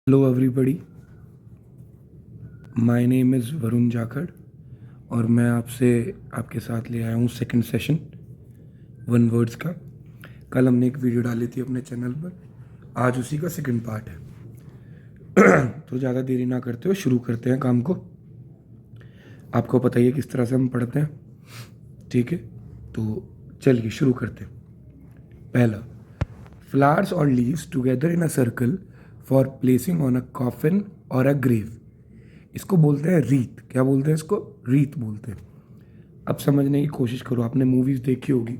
Hello everybody, my name is Varun Jakhar और मैं आपके साथ ले आया हूँ सेकंड सेशन वन वर्ड्स का। कल हमने एक वीडियो डाली थी अपने चैनल पर, आज उसी का सेकंड पार्ट है। तो ज़्यादा देरी ना करते हुए शुरू करते हैं काम को। आपको पता ही है किस तरह से हम पढ़ते हैं, ठीक है? तो चलिए शुरू करते हैं। पहला, फ्लावर्स और leaves together in a circle for placing on a coffin और अ ग्रेव। इसको बोलते हैं रीत। क्या बोलते हैं इसको? रीत बोलते हैं। अब समझने की कोशिश करो, आपने मूवीज़ देखी होगी,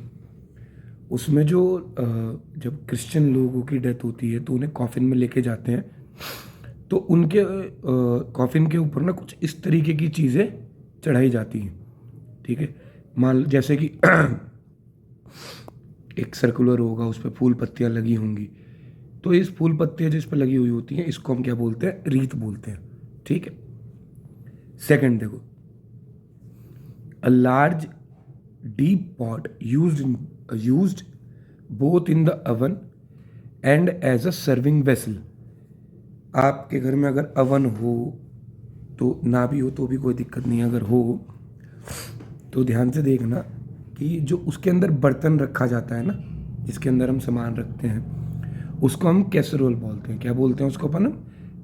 उसमें जो जब क्रिश्चियन लोगों की डेथ होती है तो उन्हें कॉफिन में लेके जाते हैं, तो उनके कॉफिन के ऊपर ना कुछ इस तरीके की चीज़ें चढ़ाई जाती हैं, ठीक है? मान जैसे कि एक सर्कुलर होगा, उस पर फूल पत्तियाँ लगी होंगी, तो इस फूल पत्तियाँ जिस पर लगी हुई होती हैं इसको हम क्या बोलते हैं? रीत बोलते हैं, ठीक है? सेकंड देखो, a large deep pot used both in the oven and as a serving vessel। आपके घर में अगर अवन हो, तो ना भी हो तो भी कोई दिक्कत नहीं, अगर हो तो ध्यान से देखना कि जो उसके अंदर बर्तन रखा जाता है ना, जिसके अंदर हम सामान रखते हैं, उसको हम कैसरोल बोलते हैं। क्या बोलते हैं उसको अपन?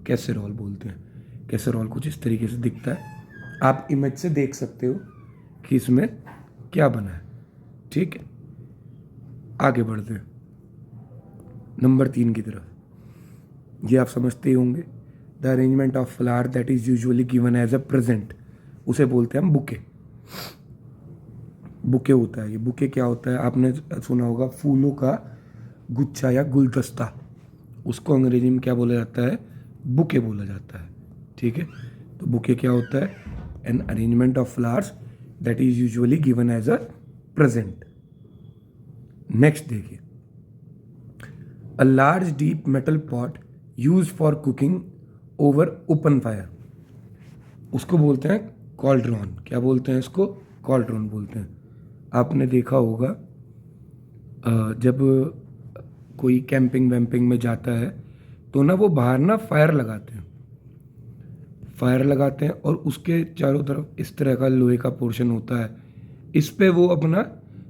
कैसरोल बोलते हैं। कैसरोल कुछ इस तरीके से दिखता है, आप इमेज से देख सकते हो कि इसमें क्या बना है, ठीक है? आगे बढ़ते हैं नंबर 3 की तरफ। ये आप समझते ही होंगे, the arrangement of flower that is usually given as a present, उसे बोलते हैं हम बुके। बुके होता है ये। बुके क्या होता है? आपने सुना होगा, फूलों का गुच्छा या गुलदस्ता, उसको अंग्रेजी में क्या बोला जाता है? बुके बोला जाता है, ठीक है? तो बुके क्या होता है? An arrangement of flowers that is usually given as a present. Next देखिए, a large deep metal pot use for cooking over open fire, उसको बोलते हैं कॉल्ड्रॉन। क्या बोलते हैं इसको? कॉल्ड्रॉन बोलते हैं। आपने देखा होगा जब कोई कैंपिंग वैम्पिंग में जाता है तो ना वो बाहर ना फायर लगाते हैं, फायर लगाते हैं और उसके चारों तरफ इस तरह का लोहे का पोर्शन होता है, इस पे वो अपना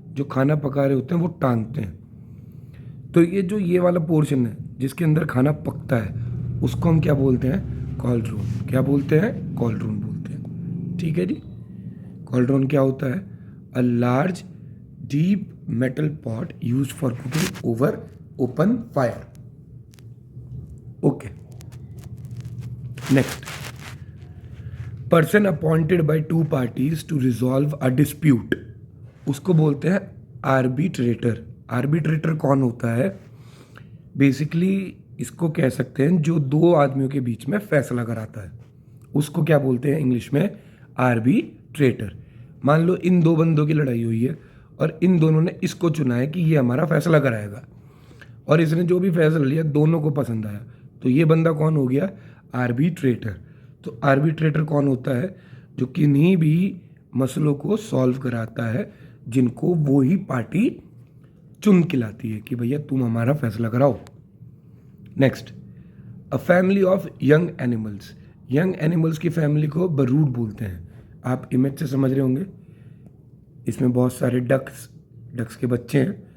जो खाना पका रहे होते हैं वो टांगते हैं। तो ये वाला पोर्शन है जिसके अंदर खाना पकता है, उसको हम क्या बोलते हैं? कॉल्ड्रोन। क्या बोलते हैं? कॉल्ड्रोन बोलते हैं, ठीक है जी? कॉल्ड्रोन क्या होता है? A large deep metal pot use for cooking over open fire. Okay, next, person appointed by two parties to resolve a dispute, उसको बोलते हैं आर्बिट्रेटर। आर्बिट्रेटर कौन होता है? बेसिकली इसको कह सकते हैं जो दो आदमियों के बीच में फैसला कराता है, उसको क्या बोलते हैं इंग्लिश में? आर्बिट्रेटर। मान लो इन दो बंदों की लड़ाई हुई है और इन दोनों ने इसको चुना है कि ये हमारा फैसला कराएगा, और इसने जो भी फैसला लिया दोनों को पसंद आया, तो ये बंदा कौन हो गया? आर्बिट्रेटर। तो आर्बिट्रेटर कौन होता है? जो किन्हीं भी मसलों को सॉल्व कराता है, जिनको वो ही पार्टी चुन के लाती है कि भैया तुम हमारा फैसला कराओ। Next, a family of young animals. Young animals की फैमिली को बरूड बोलते हैं। आप इमेज से समझ रहे होंगे, इसमें बहुत सारे डक्स के बच्चे हैं,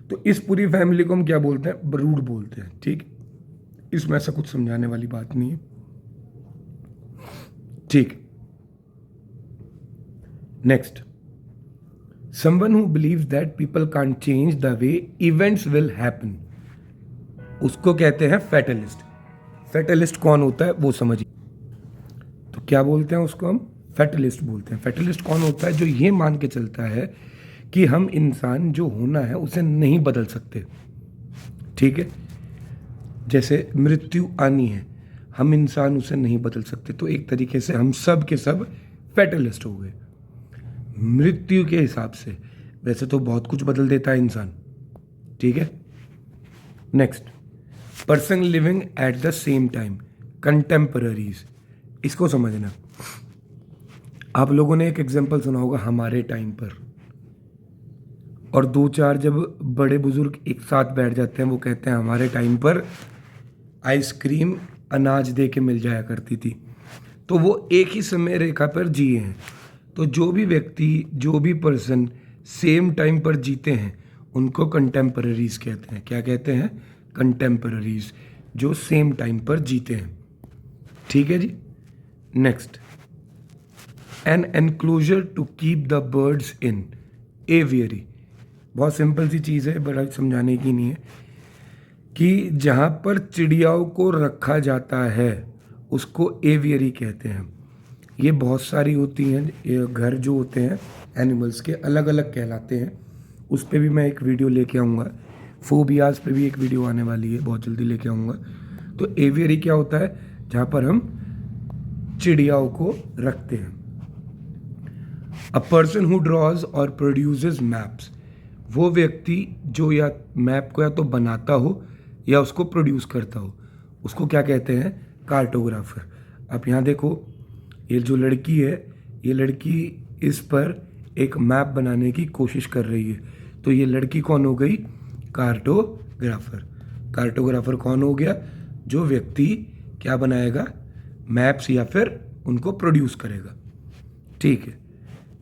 तो इस पूरी फैमिली को हम क्या बोलते हैं? बरूड बोलते हैं, ठीक? इसमें ऐसा कुछ समझाने वाली बात नहीं है, ठीक? Next, someone who believes that people can't change the way events will happen, उसको कहते हैं फैटलिस्ट। फैटलिस्ट कौन होता है वो समझिए। तो क्या बोलते हैं उसको? हम फैटलिस्ट बोलते हैं। फैटलिस्ट कौन होता है? जो ये मान के चलता है कि हम इंसान जो होना है उसे नहीं बदल सकते, ठीक है? जैसे मृत्यु आनी है, हम इंसान उसे नहीं बदल सकते, तो एक तरीके से हम सब के सब फैटलिस्ट हो गए मृत्यु के हिसाब से। वैसे तो बहुत कुछ बदल देता है इंसान, ठीक है? Next, person living at the same time, contemporaries. इसको समझना, आप लोगों ने एक एग्जांपल सुना होगा, हमारे टाइम पर, और दो चार जब बड़े बुजुर्ग एक साथ बैठ जाते हैं वो कहते हैं हमारे टाइम पर आइसक्रीम अनाज दे के मिल जाया करती थी। तो वो एक ही समय रेखा पर जिए हैं। तो जो भी व्यक्ति, जो भी पर्सन सेम टाइम पर जीते हैं उनको कंटेम्पररीज कहते हैं। क्या कहते हैं? कंटेम्पररीज, जो सेम टाइम पर जीते हैं। ठीक है जी। Next, an enclosure to keep the birds in, aviary. बहुत सिंपल सी चीज़ है, बड़ा समझाने की नहीं है, कि जहाँ पर चिड़ियाओं को रखा जाता है उसको एवियरी कहते हैं। ये बहुत सारी होती हैं, ये घर जो होते हैं एनिमल्स के अलग अलग कहलाते हैं। उस पर भी मैं एक वीडियो लेके आऊँगा। फोबियाज पे भी एक वीडियो आने वाली है, बहुत जल्दी लेके आऊँगा। तो एवियरी क्या होता है? जहाँ पर हम चिड़ियाओं को रखते हैं। अ पर्सन हु ड्रॉज और प्रोड्यूसेस मैप्स, वो व्यक्ति जो या मैप को या तो बनाता हो या उसको प्रोड्यूस करता हो, उसको क्या कहते हैं? कार्टोग्राफर। आप यहाँ देखो, ये जो लड़की है, ये लड़की इस पर एक मैप बनाने की कोशिश कर रही है। तो ये लड़की कौन हो गई? कार्टोग्राफर। कार्टोग्राफर कौन हो गया? जो व्यक्ति क्या बनाएगा? मैप्स या फिर उनको प्रोड्यूस करेगा। ठीक है।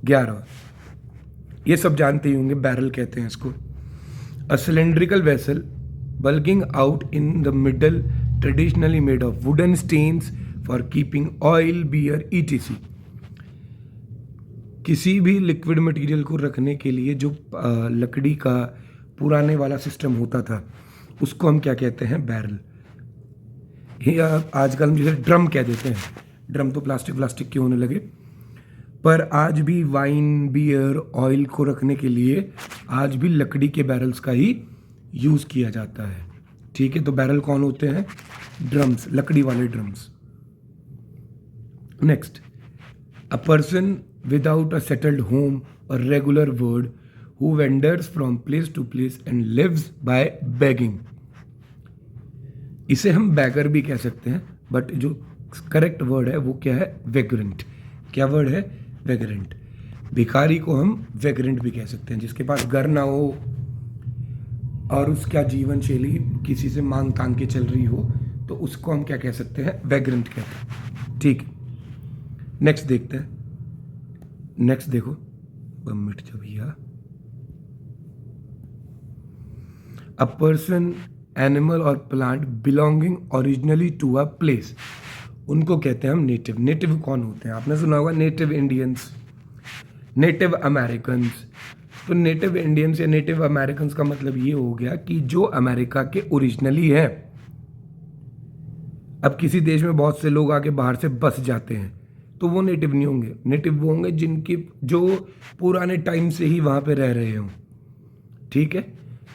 11, ये सब जानते ही होंगे, बैरल कहते हैं इसको। A cylindrical vessel bulging out in the middle, traditionally made of wooden stains for keeping oil, beer, etc. किसी भी लिक्विड मटेरियल को रखने के लिए जो लकड़ी का पुराने वाला सिस्टम होता था उसको हम क्या कहते हैं? बैरल। ये आजकल हम जैसे ड्रम कह देते हैं, ड्रम तो प्लास्टिक के होने लगे, पर आज भी वाइन, बियर, ऑयल को रखने के लिए आज भी लकड़ी के बैरल्स का ही यूज़ किया जाता है। ठीक है। तो बैरल कौन होते हैं? ड्रम्स, लकड़ी वाले drums. Next, a person without a settled home और regular word who wanders from place to place and lives by begging. इसे हम बैगर भी कह सकते हैं, बट जो करेक्ट वर्ड है वो क्या है? वेग्रेंट। क्या वर्ड है? वेग्रेंट। भिखारी को हम वेग्रेंट भी कह सकते हैं, जिसके पास घर ना हो और उसका जीवन शैली किसी से मांग तांग के चल रही हो, तो उसको हम क्या कह सकते हैं? वेग्रेंट कहते हैं। ठीक। नेक्स्ट देखते हैं। नेक्स्ट देखो, मिट जा भैया। अ पर्सन, एनिमल और plant belonging originally to a place, उनको कहते हैं हम नेटिव। नेटिव कौन होते हैं? आपने सुना होगा नेटिव इंडियंस, नेटिव अमेरिकन। तो नेटिव इंडियंस या नेटिव अमेरिकन का मतलब ये हो गया कि जो अमेरिका के ओरिजिनली हैं। अब किसी देश में बहुत से लोग आके बाहर से बस जाते हैं तो वो नेटिव नहीं होंगे। नेटिव वो होंगे जिनकी जो पुराने टाइम से ही वहाँ पे रह रहे हों। ठीक है।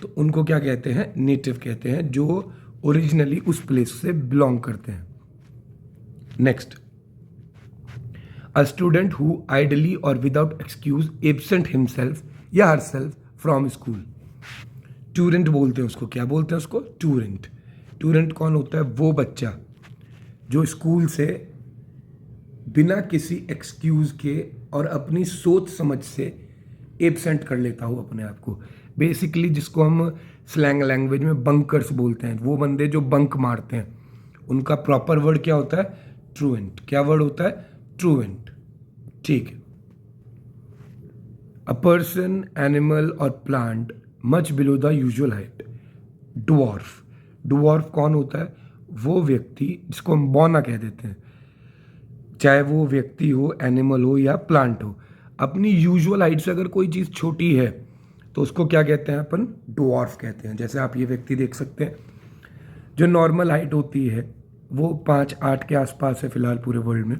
तो उनको क्या कहते हैं? नेटिव कहते हैं, जो ओरिजिनली उस प्लेस से बिलोंग करते हैं। Next, a student who ideally और विदाउट एक्सक्यूज एब्सेंट हिमसेल्फ या हरसेल्फ फ्रॉम स्कूल, टूरेंट बोलते हैं उसको। क्या बोलते हैं उसको? टूरेंट। टूरेंट कौन होता है? वो बच्चा जो स्कूल से बिना किसी एक्सक्यूज़ के और अपनी सोच समझ से एब्सेंट कर लेता हो अपने आप को। बेसिकली जिसको हम स्लैंग लैंग्वेज में बंकर्स बोलते हैं, वो बंदे जो बंक मारते हैं, उनका प्रॉपर वर्ड क्या होता है? ट्रूएंट। क्या वर्ड होता है? ट्रूएंट। ठीक है। अ पर्सन, एनिमल और plant much below the usual height, dwarf. Dwarf कौन होता है? वो व्यक्ति जिसको हम बौना कह देते हैं, चाहे वो व्यक्ति हो, एनिमल हो या प्लांट हो, अपनी यूजुअल हाइट से अगर कोई चीज़ छोटी है तो उसको क्या कहते हैं? अपन डुआर्फ कहते हैं। जैसे आप ये व्यक्ति देख सकते हैं, जो नॉर्मल हाइट होती है वो 5'8" के आसपास है फिलहाल पूरे वर्ल्ड में।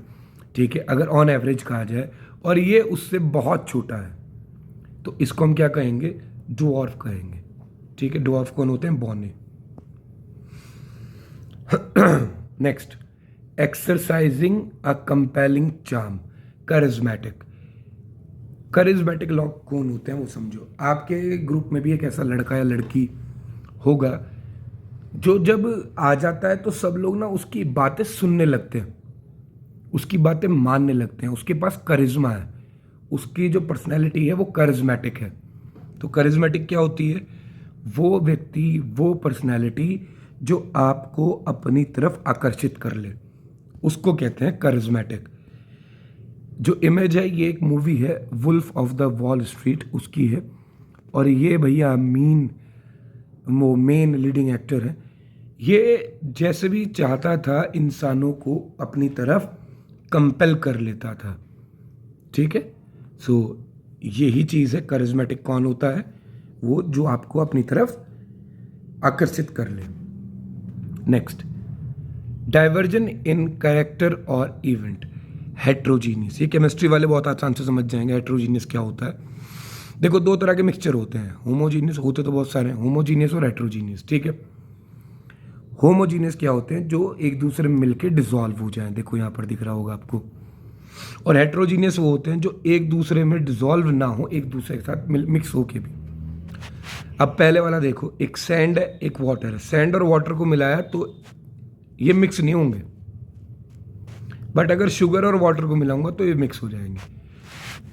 ठीक है। अगर ऑन एवरेज कहा जाए, और ये उससे बहुत छोटा है, तो इसको हम क्या कहेंगे? डुआर्फ कहेंगे। ठीक है। डुआर्फ कौन होते हैं? बौने। नेक्स्ट, एक्सरसाइजिंग अ कंपेलिंग चार्म, करिज्मेटिक। करिज्मेटिक लोग कौन होते हैं वो समझो। आपके ग्रुप में भी एक ऐसा लड़का या लड़की होगा जो जब आ जाता है तो सब लोग ना उसकी बातें सुनने लगते हैं, उसकी बातें मानने लगते हैं। उसके पास करिज्मा है, उसकी जो पर्सनैलिटी है वो करिज्मेटिक है। तो करिज्मेटिक क्या होती है? वो व्यक्ति, वो पर्सनैलिटी जो आपको अपनी तरफ आकर्षित कर ले, उसको कहते हैं करिज्मेटिक। जो इमेज है ये एक मूवी है wolf of the wall street, उसकी है। और ये भैया मेन लीडिंग एक्टर है। ये जैसे भी चाहता था इंसानों को अपनी तरफ कंपेल कर लेता था, ठीक है। सो यही चीज़ है करिज्मेटिक। कौन होता है? वो जो आपको अपनी तरफ आकर्षित कर ले। नेक्स्ट, डाइवर्जन इन कैरेक्टर और इवेंट। हेट्रोजीनियस, ये केमिस्ट्री वाले बहुत आसान से समझ जाएंगे हेट्रोजीनियस क्या होता है। देखो, दो तरह के मिक्सचर होते हैं, होमोजीनियस होते तो बहुत सारे हैं, होमोजीनियस और हेट्रोजीनियस, ठीक है। होमोजीनियस क्या होते हैं? जो एक दूसरे में मिलके डिसॉल्व हो जाएं, देखो यहाँ पर दिख रहा होगा आपको। और हेट्रोजीनियस वो होते हैं जो एक दूसरे में डिसॉल्व ना हो, एक दूसरे के साथ मिक्स होके भी। अब पहले वाला देखो, एक सैंड है एक वाटर है, सैंड और वाटर को मिलाया तो ये मिक्स नहीं होंगे, बट अगर शुगर और वाटर को मिलाऊंगा तो ये मिक्स हो जाएंगे।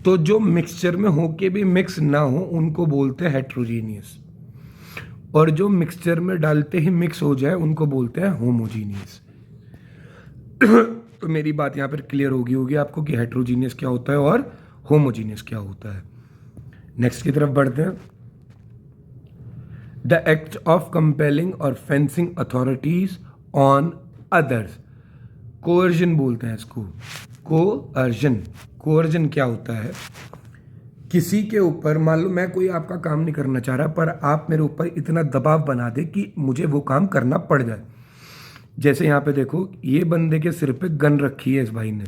तो जो मिक्सचर में होके भी मिक्स ना हो उनको बोलते हैं हेट्रोजीनियस, और जो मिक्सचर में डालते ही मिक्स हो जाए उनको बोलते हैं होमोजीनियस। तो मेरी बात यहाँ पर क्लियर होगी आपको कि हेट्रोजीनियस क्या होता है और होमोजीनियस क्या होता है। नेक्स्ट की तरफ बढ़ते हैं। द एक्ट ऑफ कंपेलिंग और fencing authorities on others, coercion बोलते हैं इसको। कोअर्जन क्या होता है? किसी के ऊपर, मान लो मैं कोई आपका काम नहीं करना चाह रहा, पर आप मेरे ऊपर इतना दबाव बना दे कि मुझे वो काम करना पड़ जाए। जैसे यहाँ पे देखो, ये बंदे के सिर पे गन रखी है इस भाई ने,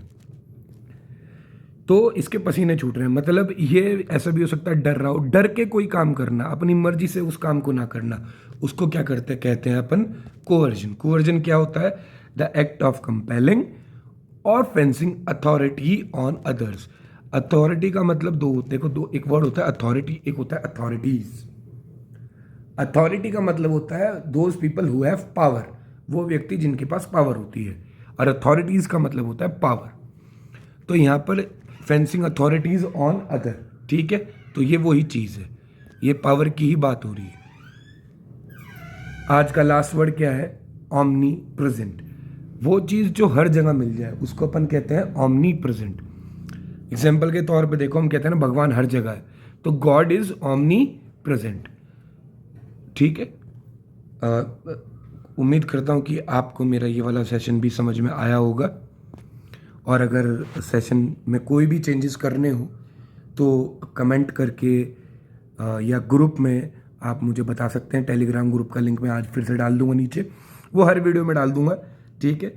तो इसके पसीने छूट रहे हैं, मतलब ये ऐसा भी हो सकता है डर रहा हो। डर के कोई काम करना, अपनी मर्जी से उस काम को ना करना, उसको क्या कहते हैं अपन? कोअर्जन। कोअर्जन क्या होता है? द एक्ट ऑफ कंपेलिंग और fencing authority on others. Authority का मतलब दो, एक वर्ड होता है अथॉरिटी, एक होता है अथॉरिटीज। अथॉरिटी का मतलब होता है those people who have power, वो व्यक्ति जिनके पास पावर होती है, और अथॉरिटीज का मतलब होता है पावर। तो यहाँ पर फेंसिंग अथॉरिटीज ऑन अदर, ठीक है। तो ये वही चीज़ है, ये पावर की ही बात हो रही है। आज का लास्ट वर्ड क्या है? Omni present. वो चीज़ जो हर जगह मिल जाए उसको अपन कहते हैं ऑमनी प्रेजेंट। एग्जाम्पल के तौर पे देखो, हम कहते हैं ना भगवान हर जगह है, तो गॉड इज ऑमनी प्रेजेंट, ठीक है। उम्मीद करता हूँ कि आपको मेरा ये वाला सेशन भी समझ में आया होगा, और अगर सेशन में कोई भी चेंजेस करने हो तो कमेंट करके या ग्रुप में आप मुझे बता सकते हैं। टेलीग्राम ग्रुप का लिंक मैं आज फिर से डाल दूंगा नीचे, वो हर वीडियो में डाल दूंगा, ठीक है।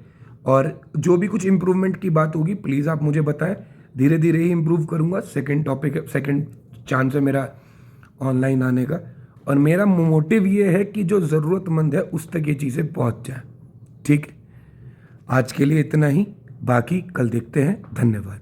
और जो भी कुछ इम्प्रूवमेंट की बात होगी प्लीज़ आप मुझे बताएं, धीरे धीरे ही इम्प्रूव करूंगा। सेकंड चांस है मेरा ऑनलाइन आने का, और मेरा मोटिव ये है कि जो ज़रूरतमंद है उस तक ये चीज़ें पहुंच जाए, ठीक है। आज के लिए इतना ही, बाकी कल देखते हैं। धन्यवाद।